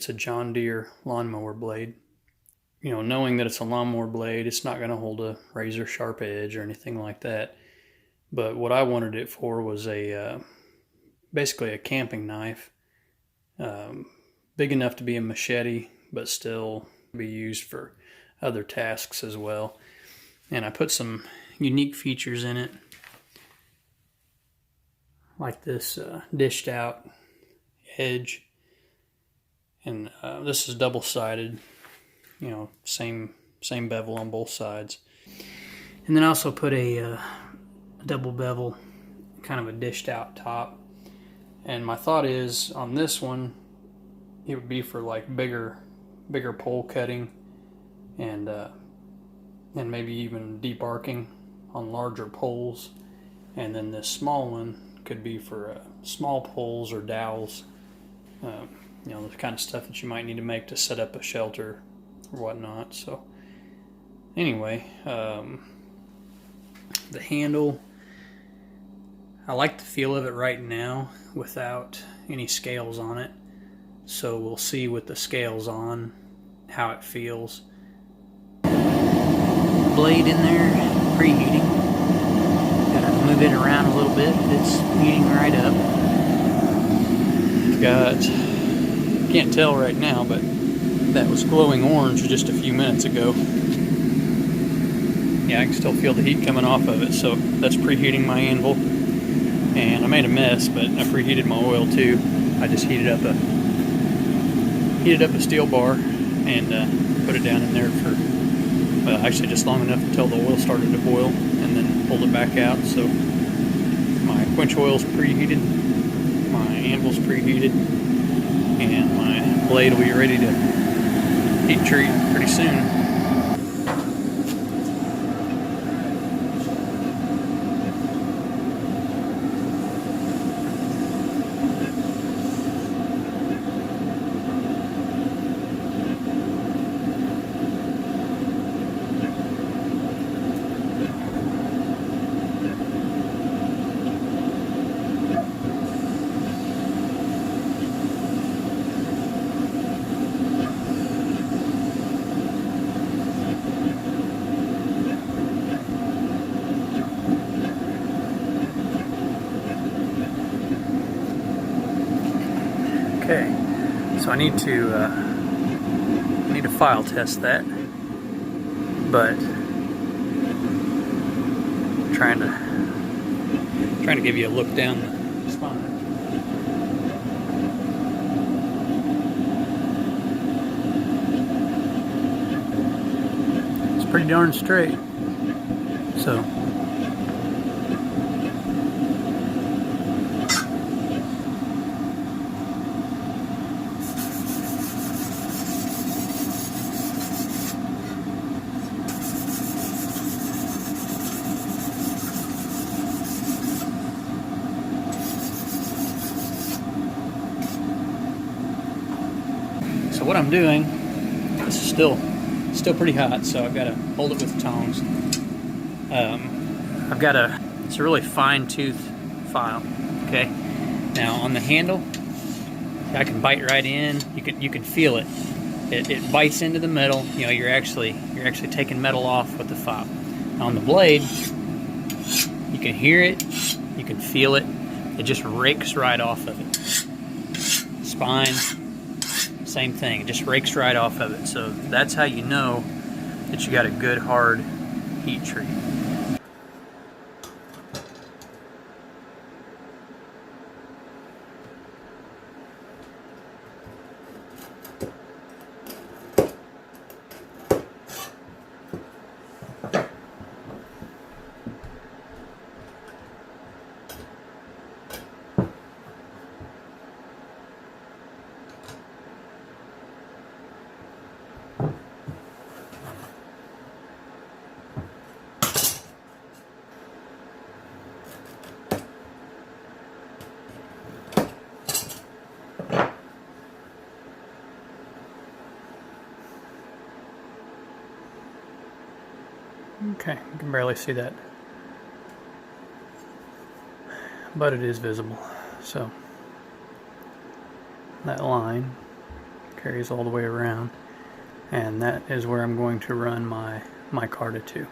it's a John Deere lawnmower blade. You know, knowing that it's a lawnmower blade, it's not going to hold a razor sharp edge or anything like that. But what I wanted it for was basically a camping knife, big enough to be a machete, but still be used for other tasks as well. And I put some unique features in it, like this dished out edge, and this is double-sided, you know, same bevel on both sides. And then I also put a double bevel, kind of a dished out top. And my thought is on this one, it would be for like bigger pole cutting, and maybe even deep arcing on larger poles. And then this small one could be for small poles or dowels, you know, the kind of stuff that you might need to make to set up a shelter or whatnot. So anyway, the handle, I like the feel of it right now without any scales on it. So we'll see with the scales on how it feels. Blade in there, preheating. Gotta move it around a little bit. It's heating right up. Can't tell right now, but that was glowing orange just a few minutes ago. Yeah, I can still feel the heat coming off of it. So that's preheating my anvil. And I made a mess, but I preheated my oil too. I just heated up a steel bar and put it down in there for actually just long enough until the oil started to boil, and then pulled it back out. So my quench oil's preheated, my anvil's preheated, and my blade will be ready to heat treat pretty soon. Okay, so I need to file test that, but trying to give you a look down the spine. It's pretty darn straight. So what I'm doing, this is still pretty hot, so I've got to hold it with tongs. It's a really fine tooth file. Okay, now on the handle, I can bite right in. You can feel it. It bites into the metal. You know, you're actually taking metal off with the file. Now on the blade, you can hear it, you can feel it. It just rakes right off of it. Spine, same thing, it just rakes right off of it. So that's how you know that you got a good hard heat treat. Okay, you can barely see that, but it is visible. So that line carries all the way around, and that is where I'm going to run my micarta to.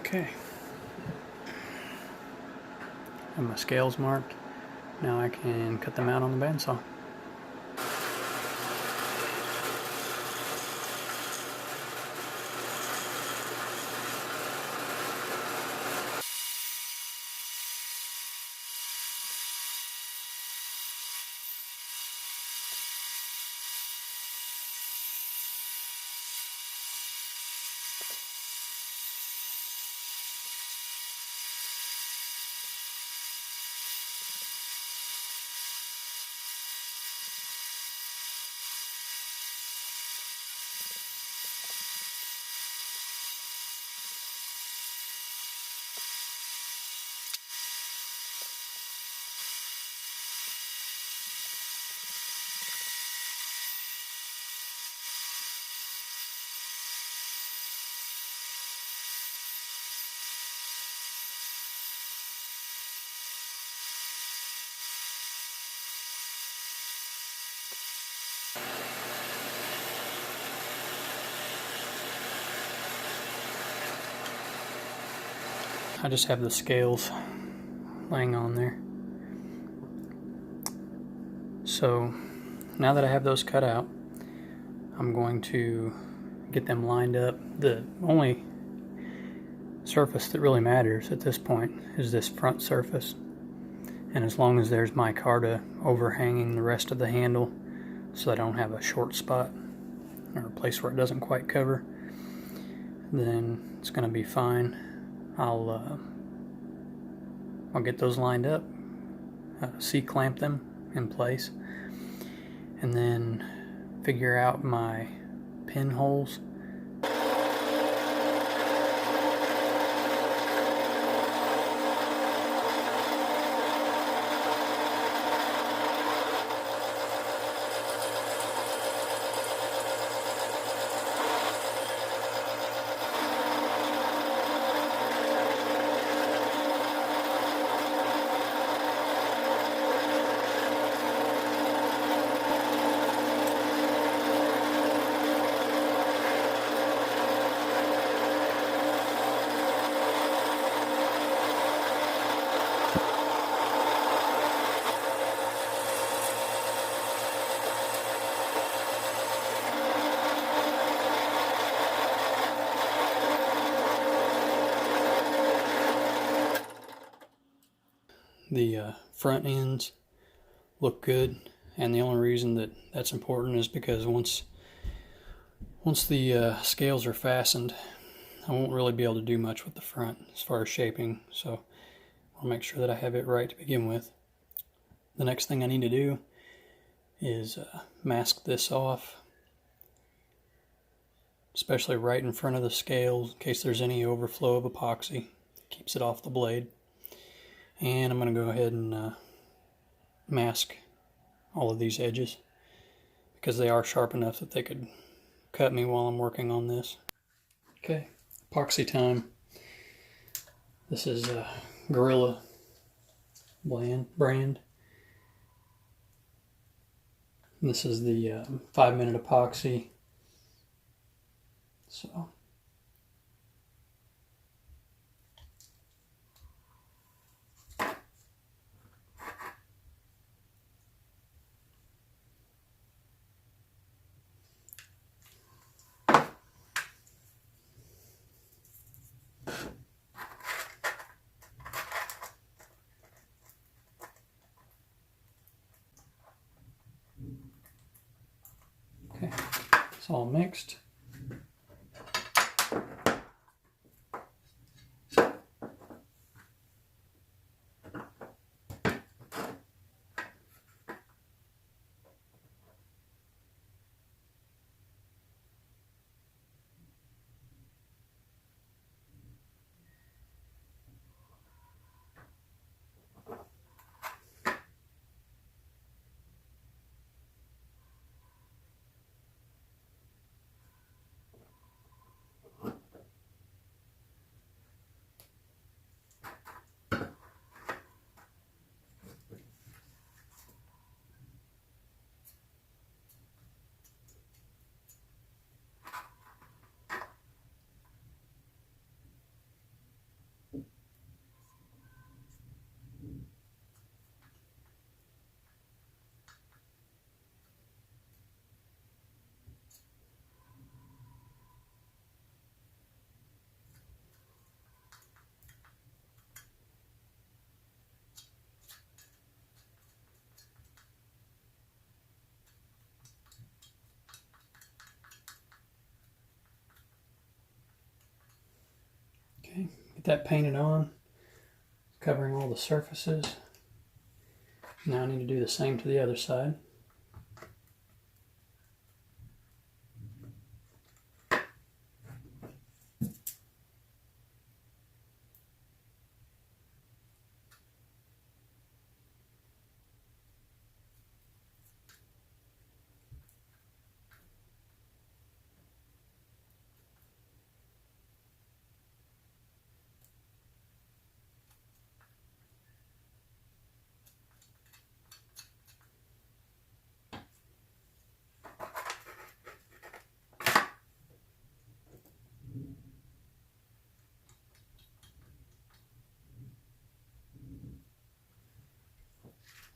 Okay, have my scales marked. Now I can cut them out on the bandsaw. I just have the scales laying on there. So now that I have those cut out, I'm going to get them lined up. The only surface that really matters at this point is this front surface. And as long as there's micarta overhanging the rest of the handle so I don't have a short spot or a place where it doesn't quite cover, then it's going to be fine. I'll get those lined up, C-clamp them in place, and then figure out my pinholes. The front ends look good, and the only reason that that's important is because once the scales are fastened, I won't really be able to do much with the front as far as shaping, so I'll make sure that I have it right to begin with. The next thing I need to do is mask this off, especially right in front of the scales in case there's any overflow of epoxy. It keeps it off the blade. And I'm going to go ahead and mask all of these edges because they are sharp enough that they could cut me while I'm working on this. Okay, epoxy time. This is Gorilla brand. And this is the 5-minute epoxy. So okay, it's all mixed. Okay, get that painted on, covering all the surfaces. Now I need to do the same to the other side.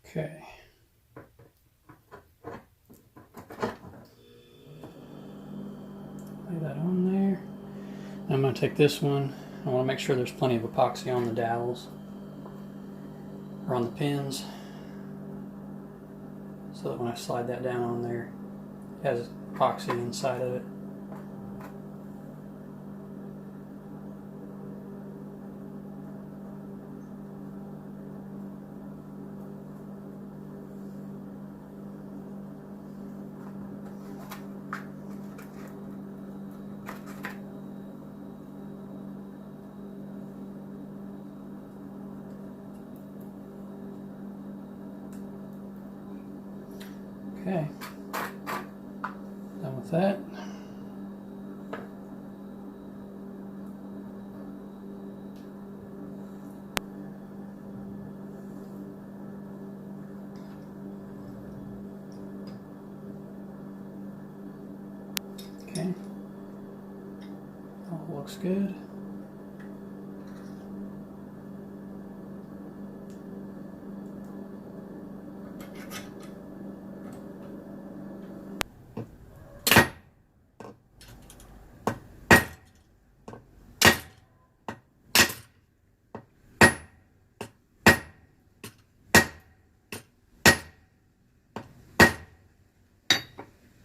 Okay. Lay that on there. Now I'm going to take this one. I want to make sure there's plenty of epoxy on the dowels or on the pins, so that when I slide that down on there, it has epoxy inside of it. Okay, done with that. Okay, all looks good.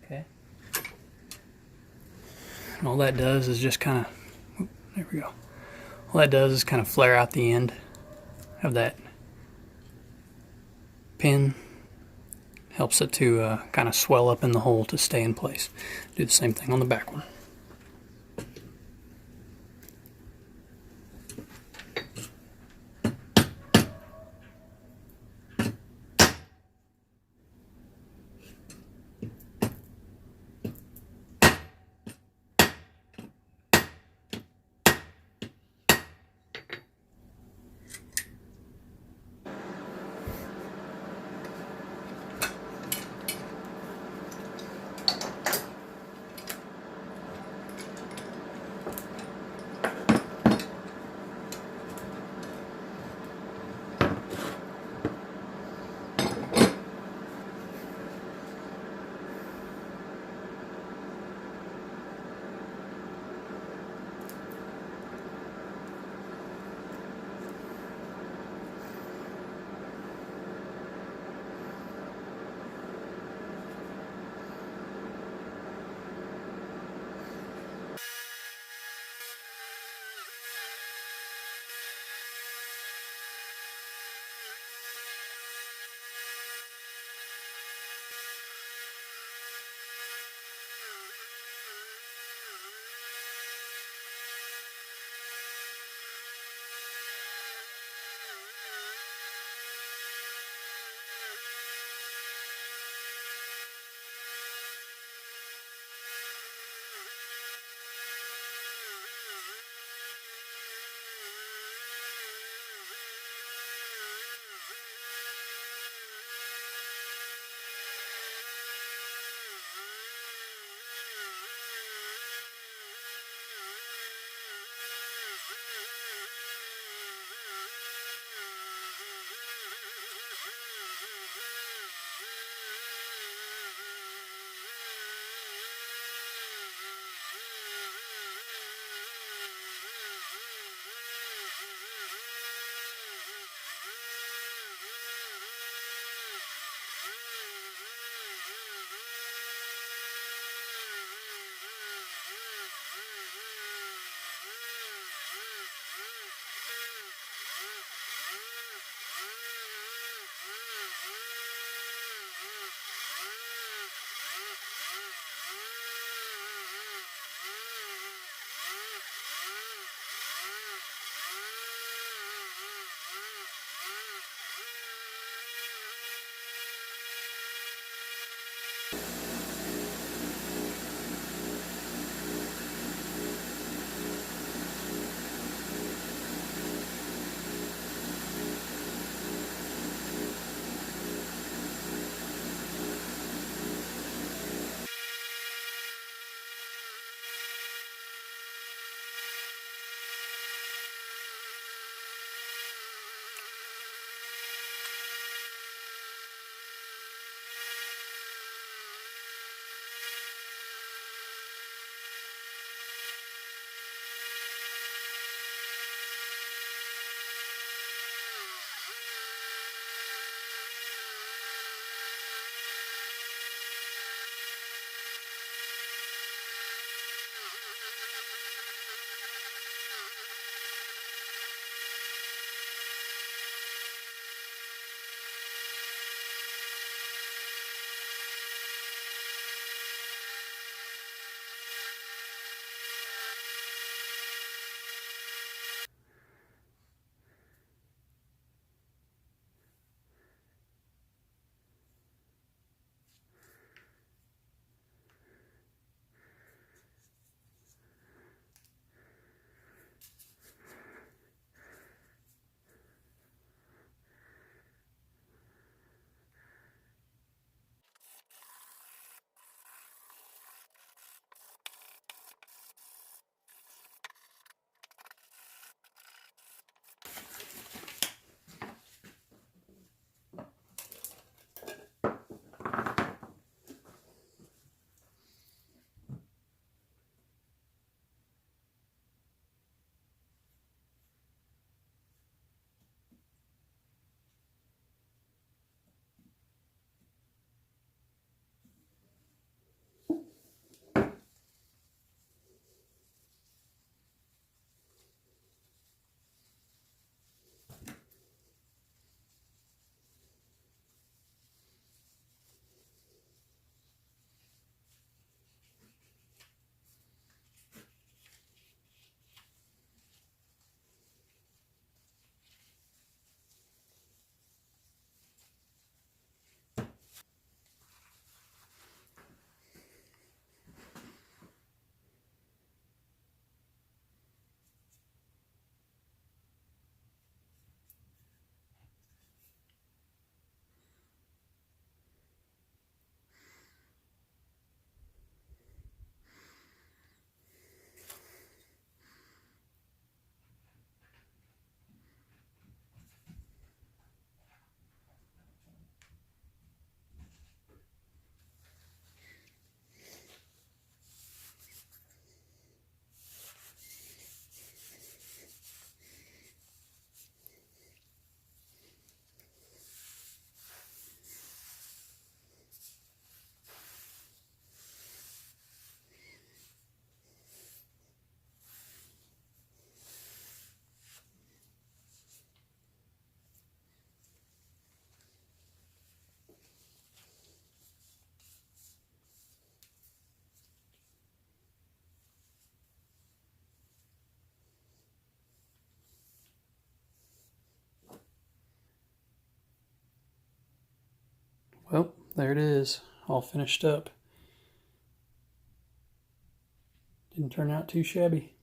Okay. And all that does is just kind of, there we go. All that does is kind of flare out the end of that pin. Helps it to kind of swell up in the hole to stay in place. Do the same thing on the back one. Well, there it is, all finished up. Didn't turn out too shabby.